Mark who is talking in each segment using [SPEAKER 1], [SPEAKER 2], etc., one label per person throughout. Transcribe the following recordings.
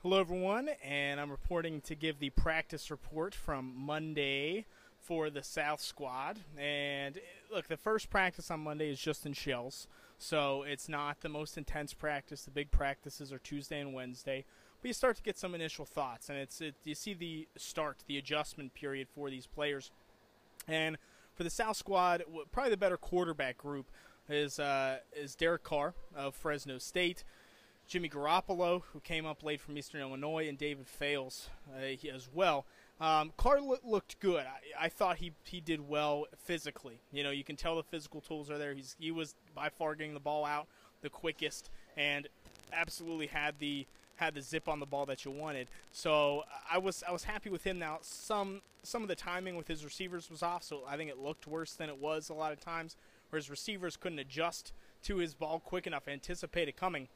[SPEAKER 1] Hello, everyone, and I'm reporting to give the practice report from Monday for the South squad. And look, the first practice on Monday is just in shells, so it's not the most intense practice. The big practices are Tuesday and Wednesday, but you start to get some initial thoughts, and you see the adjustment period for these players. And for the South squad, probably the better quarterback group is Derek Carr of Fresno State, Jimmy Garoppolo, who came up late from Eastern Illinois, and David Fales as well. Carr looked good. I thought he did well physically. You know, you can tell the physical tools are there. He was by far getting the ball out the quickest, and absolutely had the zip on the ball that you wanted. So I was happy with him. Now some of the timing with his receivers was off, so I think it looked worse than it was a lot of times, where his receivers couldn't adjust to his ball quick enough, anticipate it coming,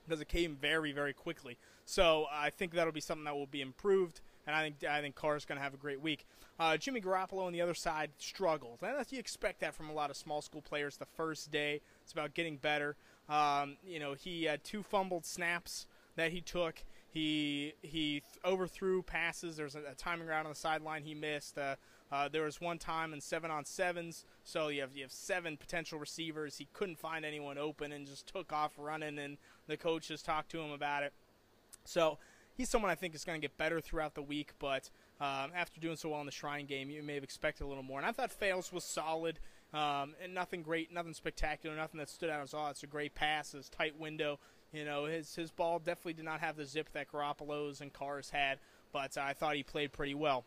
[SPEAKER 1] because it came very, very quickly. So I think that'll be something that will be improved, and I think Carr's going to have a great week. Jimmy Garoppolo on the other side struggled, and you expect that from a lot of small school players. The first day, it's about getting better. He had 2 fumbled snaps that he took. He overthrew passes. There was a timing route on the sideline he missed. There was one time in 7-on-7s, so you have 7 potential receivers. He couldn't find anyone open and just took off running, and the coaches talked to him about it. So he's someone I think is going to get better throughout the week, but after doing so well in the Shrine game, you may have expected a little more. And I thought Fales was solid, and nothing great, nothing spectacular, nothing that stood out as, it's a great pass, it's a tight window. You know, his ball definitely did not have the zip that Garoppolo's and Carr's had, but I thought he played pretty well.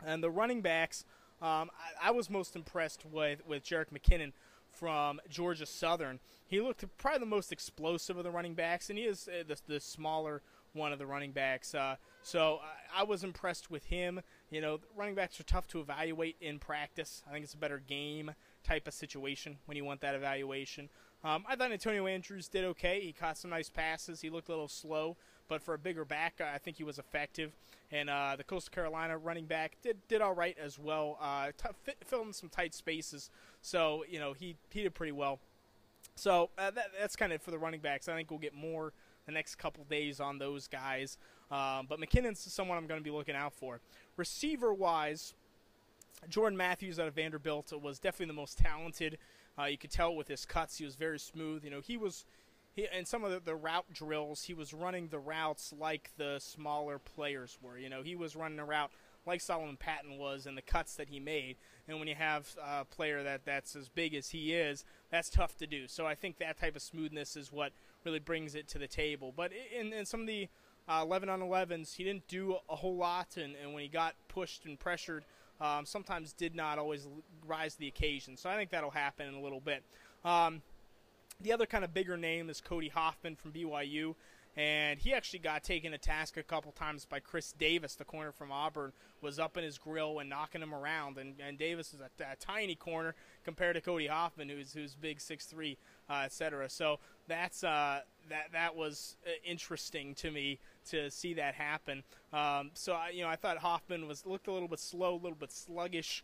[SPEAKER 1] And the running backs, I was most impressed with Jerick McKinnon from Georgia Southern. He looked probably the most explosive of the running backs, and he is the smaller one of the running backs. So I was impressed with him. You know, running backs are tough to evaluate in practice. I think it's a better game type of situation when you want that evaluation. I thought Antonio Andrews did okay. He caught some nice passes. He looked a little slow, but for a bigger back, I think he was effective. And the Coastal Carolina running back did all right as well. Filled in some tight spaces, so you know he did pretty well. So that's kind of it for the running backs. I think we'll get more the next couple days on those guys. But McKinnon's someone I'm going to be looking out for. Receiver-wise, Jordan Matthews out of Vanderbilt was definitely the most talented. You could tell with his cuts, he was very smooth. You know, he in some of the route drills, he was running the routes like the smaller players were. You know, he was running a route like Solomon Patton was in the cuts that he made. And when you have a player that's as big as he is, that's tough to do. So I think that type of smoothness is what really brings it to the table. But in some of the 11-on-11s, he didn't do a whole lot, and when he got pushed and pressured, sometimes did not always rise to the occasion. So I think that'll happen in a little bit. The other kind of bigger name is Cody Hoffman from BYU, and he actually got taken to task a couple times by Chris Davis, the corner from Auburn, was up in his grill and knocking him around. And Davis is a tiny corner compared to Cody Hoffman, who's big, 6'3", etc. So that was interesting to me to see that happen. I thought Hoffman looked a little bit slow, a little bit sluggish.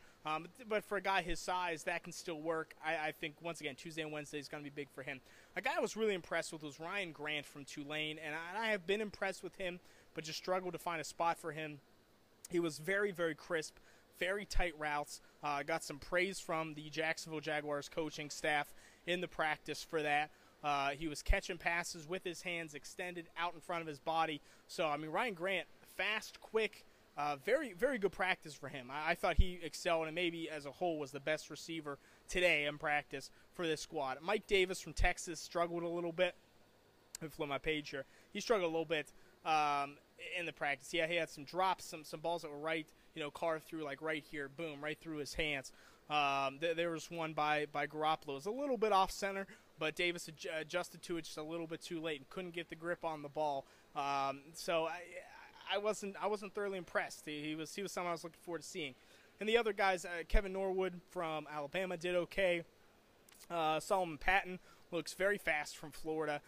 [SPEAKER 1] But for a guy his size, that can still work. I think, once again, Tuesday and Wednesday is going to be big for him. A guy I was really impressed with was Ryan Grant from Tulane, and I have been impressed with him, but just struggled to find a spot for him. He was very, very crisp, very tight routes. Got some praise from the Jacksonville Jaguars coaching staff in the practice for that. He was catching passes with his hands extended out in front of his body. So, I mean, Ryan Grant, fast, quick, very, very good practice for him. I thought he excelled, and maybe as a whole was the best receiver today in practice for this squad. Mike Davis from Texas struggled a little bit. Let me flip my page here. He struggled a little bit in the practice. Yeah, he had some drops, some balls that were right, Carr through like right here, boom, right through his hands. There was one by Garoppolo. It was a little bit off center, but Davis adjusted to it just a little bit too late and couldn't get the grip on the ball. So I wasn't thoroughly impressed. He was someone I was looking forward to seeing. And the other guys, Kevin Norwood from Alabama did okay. Solomon Patton looks very fast from Florida.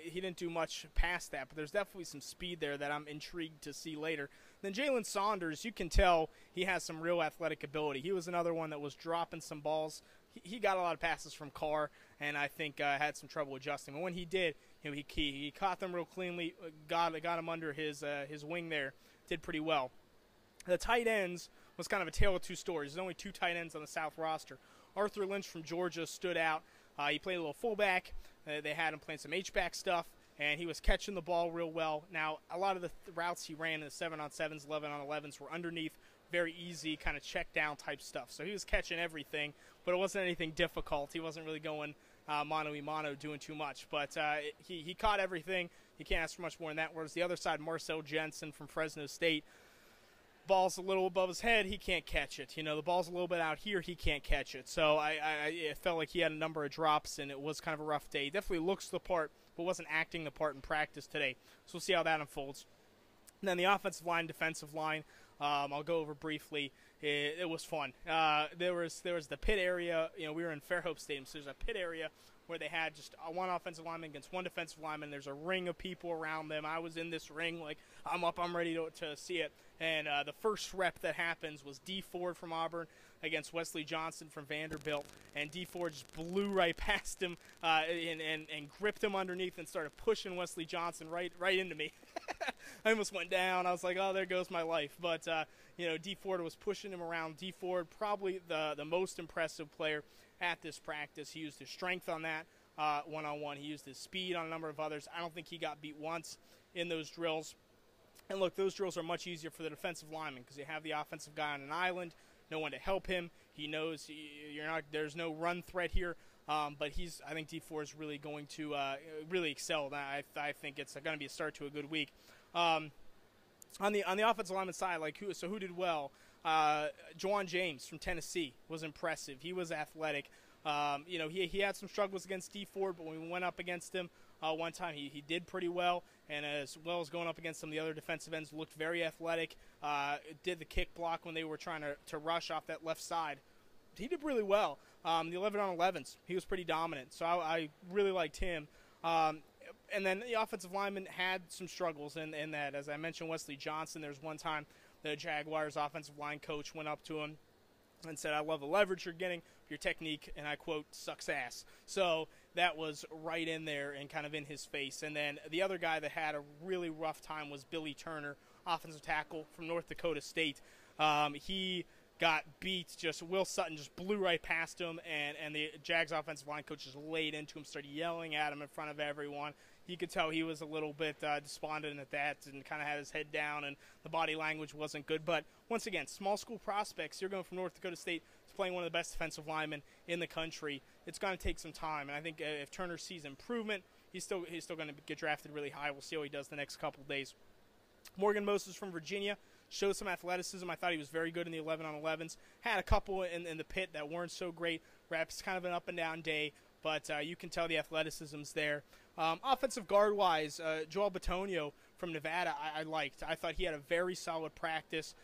[SPEAKER 1] He didn't do much past that, but there's definitely some speed there that I'm intrigued to see later. Then Jalen Saunders, you can tell he has some real athletic ability. He was another one that was dropping some balls. He got a lot of passes from Carr, and I think had some trouble adjusting. But when he did, he caught them real cleanly, got him under his wing there, did pretty well. The tight ends was kind of a tale of two stories. There's only 2 tight ends on the South roster. Arthur Lynch from Georgia stood out. He played a little fullback. They had him playing some H-back stuff, and he was catching the ball real well. Now, a lot of the routes he ran in the 7-on-7s, 11-on-11s were underneath, very easy, kind of check down type stuff. So he was catching everything, but it wasn't anything difficult. He wasn't really going mano-a-mano, doing too much. But he caught everything. You can't ask for much more than that. Whereas the other side, Marcel Jensen from Fresno State, ball's a little above his head, he can't catch it. The ball's a little bit out here, he can't catch it. So it felt like he had a number of drops, and it was kind of a rough day. He definitely looks the part, but wasn't acting the part in practice today. So we'll see how that unfolds. And then the offensive line, defensive line, I'll go over briefly. It was fun. There was the pit area. We were in Fairhope Stadium, so there's a pit area where they had just one offensive lineman against one defensive lineman. There's a ring of people around them. I was in this ring, like, I'm up, I'm ready to see it. And the first rep that happens was D. Ford from Auburn against Wesley Johnson from Vanderbilt. And D. Ford just blew right past him and gripped him underneath and started pushing Wesley Johnson right into me. I almost went down. I was like, oh, there goes my life. But, D. Ford was pushing him around. D. Ford, probably the most impressive player at this practice. He used his strength on that one-on-one. He used his speed on a number of others. I don't think he got beat once in those drills. And look, those drills are much easier for the defensive lineman because you have the offensive guy on an island, no one to help him. He knows there's no run threat here. But I think D. Ford is really going to really excel. I think it's going to be a start to a good week. On the offensive lineman side, who did well? Juwan James from Tennessee was impressive. He was athletic. He had some struggles against D. Ford, but when we went up against him one time, he did pretty well. And as well as going up against some of the other defensive ends, looked very athletic. Did the kick block when they were trying to rush off that left side. He did really well. The 11-on-11s, he was pretty dominant. So I really liked him. And then the offensive lineman had some struggles in that. As I mentioned, Wesley Johnson, there's one time the Jaguars offensive line coach went up to him and said, I love the leverage you're getting. Your technique, and I quote, sucks ass. So that was right in there and kind of in his face. And then the other guy that had a really rough time was Billy Turner, offensive tackle from North Dakota State. He got beat. Will Sutton just blew right past him, and the Jags offensive line coach just laid into him, started yelling at him in front of everyone. You could tell he was a little bit despondent at that and kind of had his head down, and the body language wasn't good. But once again, small school prospects, you're going from North Dakota State to playing one of the best defensive linemen in the country. It's going to take some time, and I think if Turner sees improvement, he's still going to get drafted really high. We'll see how he does the next couple days. Morgan Moses from Virginia showed some athleticism. I thought he was very good in the 11-on-11s. Had a couple in the pit that weren't so great. Reps, kind of an up-and-down day, but you can tell the athleticism's there. Offensive guard-wise, Joel Bitonio from Nevada I liked. I thought he had a very solid practice.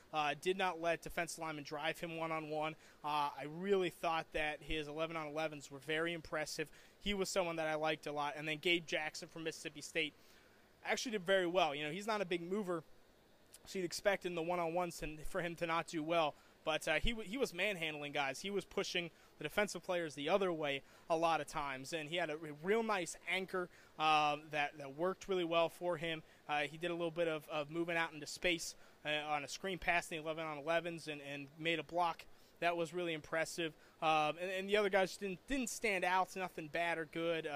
[SPEAKER 1] Did not let defensive linemen drive him one-on-one. I really thought that his 11-on-11s were very impressive. He was someone that I liked a lot. And then Gabe Jackson from Mississippi State actually did very well. He's not a big mover, so you'd expect in the one-on-ones for him to not do well. But he was manhandling guys. He was pushing the defensive players the other way a lot of times. And he had a real nice anchor that worked really well for him. He did a little bit of moving out into space on a screen pass in the 11-on-11s and made a block. That was really impressive. And the other guys didn't stand out. Nothing bad or good.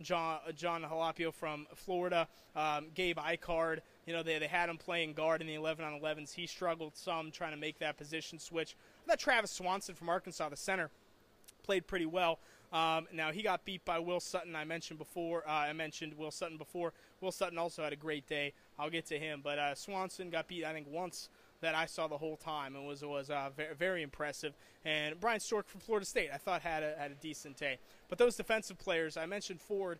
[SPEAKER 1] John Halapio from Florida, Gabe Carr, they had him playing guard in the 11-on-11s. He struggled some trying to make that position switch. I thought Travis Swanson from Arkansas, the center, played pretty well. Now, he got beat by Will Sutton. I mentioned Will Sutton before. Will Sutton also had a great day. I'll get to him. But Swanson got beat, I think, once that I saw the whole time, and was very, very impressive. And Brian Stork from Florida State, I thought had a decent day. But those defensive players, I mentioned Ford.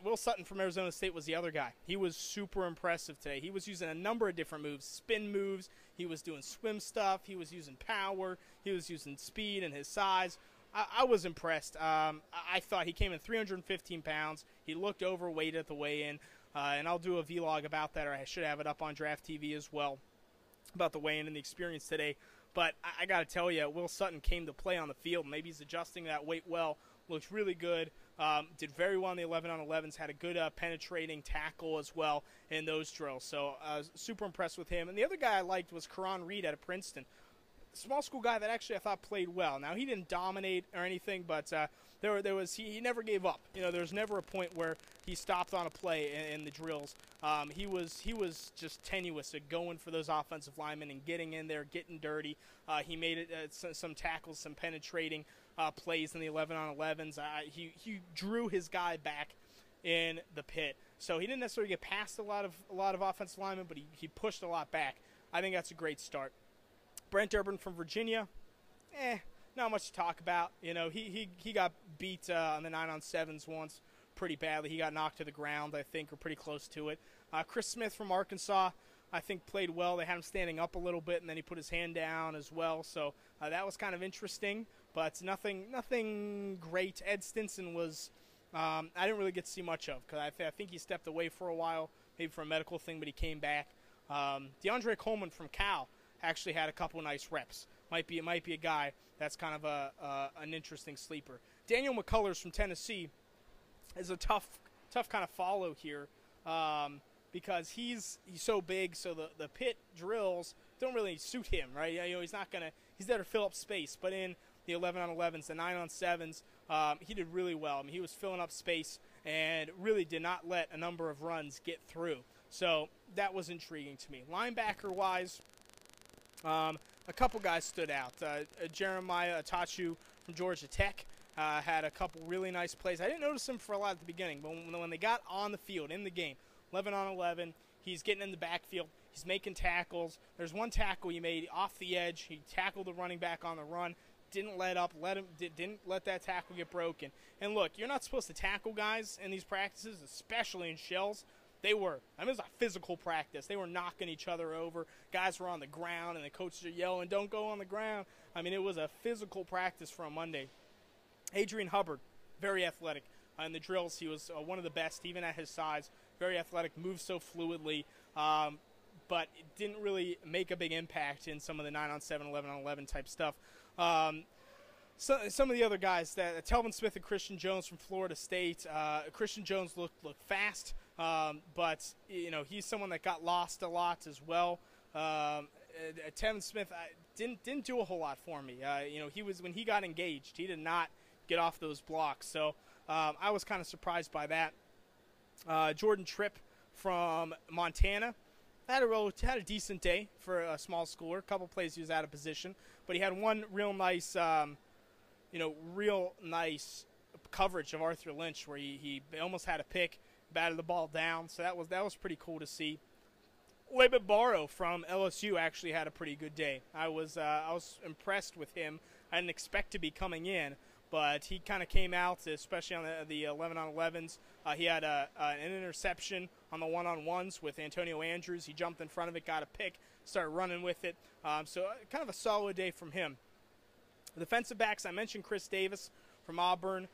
[SPEAKER 1] Will Sutton from Arizona State was the other guy. He was super impressive today. He was using a number of different moves, spin moves. He was doing swim stuff. He was using power. He was using speed and his size. I was impressed. I thought he came in 315 pounds. He looked overweight at the weigh-in. And I'll do a vlog about that, or I should have it up on Draft TV as well, about the weigh-in and the experience today. But I got to tell you, Will Sutton came to play on the field. Maybe he's adjusting that weight well. Looks really good. Did very well in the 11-on-11s, had a good penetrating tackle as well in those drills. So I was super impressed with him. And the other guy I liked was Karan Reed out of Princeton. Small school guy that actually I thought played well. Now, he didn't dominate or anything, but he never gave up. You know, there was never a point where he stopped on a play in the drills. He was just tenuous at going for those offensive linemen and getting in there, getting dirty. He made it some tackles, some penetrating plays in the 11-on-11s. He drew his guy back in the pit, so he didn't necessarily get past a lot of offensive linemen, but he pushed a lot back. I think that's a great start. Brent Urban from Virginia, not much to talk about. You know, he got beat on the 9-on-7s once pretty badly. He got knocked to the ground, I think, or pretty close to it. Chris Smith from Arkansas, I think, played well. They had him standing up a little bit, and then he put his hand down as well. So that was kind of interesting, but nothing great. Ed Stinson was I didn't really get to see much of because I think he stepped away for a while, maybe for a medical thing, but he came back. DeAndre Coleman from Cal actually had a couple nice reps. Might be a guy that's kind of an interesting sleeper. Daniel McCullers from Tennessee is a tough kind of follow here because he's so big, so the pit drills don't really suit him, right? You know, he's there to fill up space, but in the 11-on-11s, the 9-on-7s, he did really well. I mean, he was filling up space and really did not let a number of runs get through. So that was intriguing to me. Linebacker-wise, a couple guys stood out. Jeremiah Atachu from Georgia Tech had a couple really nice plays. I didn't notice him for a lot at the beginning, but when they got on the field, in the game, 11-on-11, he's getting in the backfield. He's making tackles. There's one tackle he made off the edge. He tackled the running back on the run. Didn't let up. Didn't let that tackle get broken. And look, you're not supposed to tackle guys in these practices, especially in shells. They were. I mean, it was a physical practice. They were knocking each other over. Guys were on the ground, and the coaches are yelling, "Don't go on the ground." I mean, it was a physical practice for a Monday. Adrian Hubbard, very athletic. In the drills, he was one of the best, even at his size. Very athletic, moves so fluidly, but it didn't really make a big impact in some of the 9-on-7, 11-on-11 type stuff. So, some of the other guys, Telvin Smith and Christian Jones from Florida State. Christian Jones looked fast, but you know, he's someone that got lost a lot as well. Telvin Smith didn't do a whole lot for me. You know, when he got engaged, he did not get off those blocks. So I was kind of surprised by that. Jordan Tripp from Montana had a decent day for a small schooler. A couple plays he was out of position, but he had one real nice coverage of Arthur Lynch where he almost had a pick, batted the ball down. So that was pretty cool to see. Leibert Barrow from LSU actually had a pretty good day. I was impressed with him. I didn't expect to be coming in, but he kind of came out, especially on the 11-on-11s. He had an interception on the 1-on-1s with Antonio Andrews. He jumped in front of it, got a pick, started running with it. So kind of a solid day from him. The defensive backs, I mentioned Chris Davis from Auburn.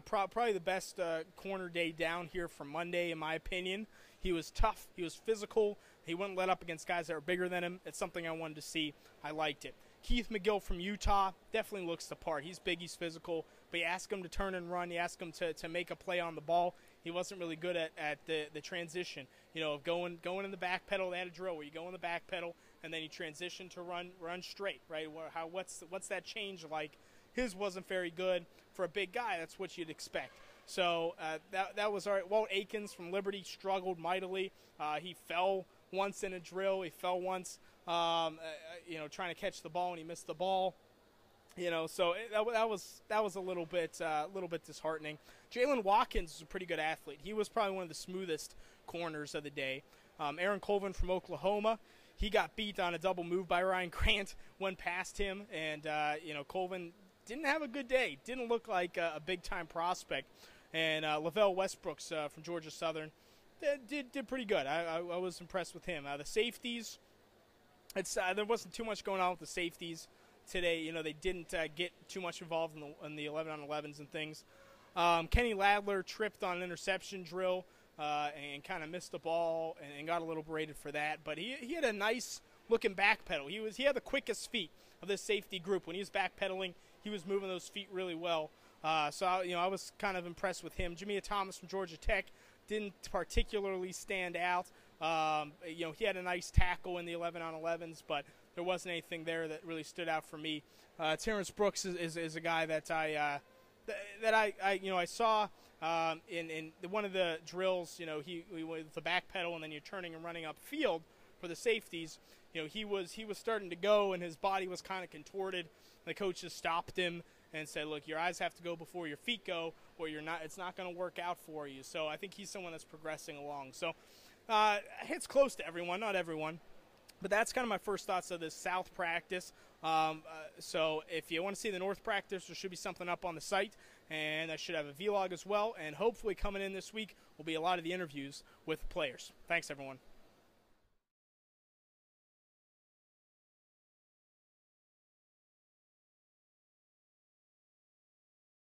[SPEAKER 1] Probably the best corner day down here from Monday, in my opinion. He was tough. He was physical. He wouldn't let up against guys that were bigger than him. It's something I wanted to see. I liked it. Keith McGill from Utah definitely looks the part. He's big, he's physical, but you ask him to turn and run, you ask him to make a play on the ball. He wasn't really good at the transition, you know, of going in the back pedal. They had a drill where you go in the back pedal and then you transition to run straight, right? What's that change like? His wasn't very good for a big guy. That's what you'd expect. So that was all right. Walt Aikens from Liberty struggled mightily. He fell once in a drill. He fell once, trying to catch the ball, and he missed the ball. You know, so that was a little bit disheartening. Jalen Watkins is a pretty good athlete. He was probably one of the smoothest corners of the day. Aaron Colvin from Oklahoma, he got beat on a double move by Ryan Grant, went past him, and Colvin didn't have a good day. Didn't look like a big-time prospect. And Lavelle Westbrooks from Georgia Southern did pretty good. I was impressed with him. The safeties, there wasn't too much going on with the safeties today. You know, they didn't get too much involved in the 11-on-11s and things. Kenny Ladler tripped on an interception drill and kind of missed the ball and got a little berated for that. But he had a nice looking back pedal. He had the quickest feet of this safety group. When he was backpedaling, he was moving those feet really well. I was kind of impressed with him. Jamea Thomas from Georgia Tech didn't particularly stand out. He had a nice tackle in the 11-on-11s, but there wasn't anything there that really stood out for me. Terrence Brooks is a guy that I saw in one of the drills. He with the back pedal and then you're turning and running upfield for the safeties. He was starting to go and his body was kind of contorted. The coach just stopped him and said, "Look, your eyes have to go before your feet go, or you're not. It's not going to work out for you." So I think he's someone that's progressing along. So hits close to everyone, not everyone. But that's kind of my first thoughts of this South practice. So if you want to see the North practice, there should be something up on the site. And I should have a vlog as well. And hopefully coming in this week will be a lot of the interviews with players. Thanks, everyone.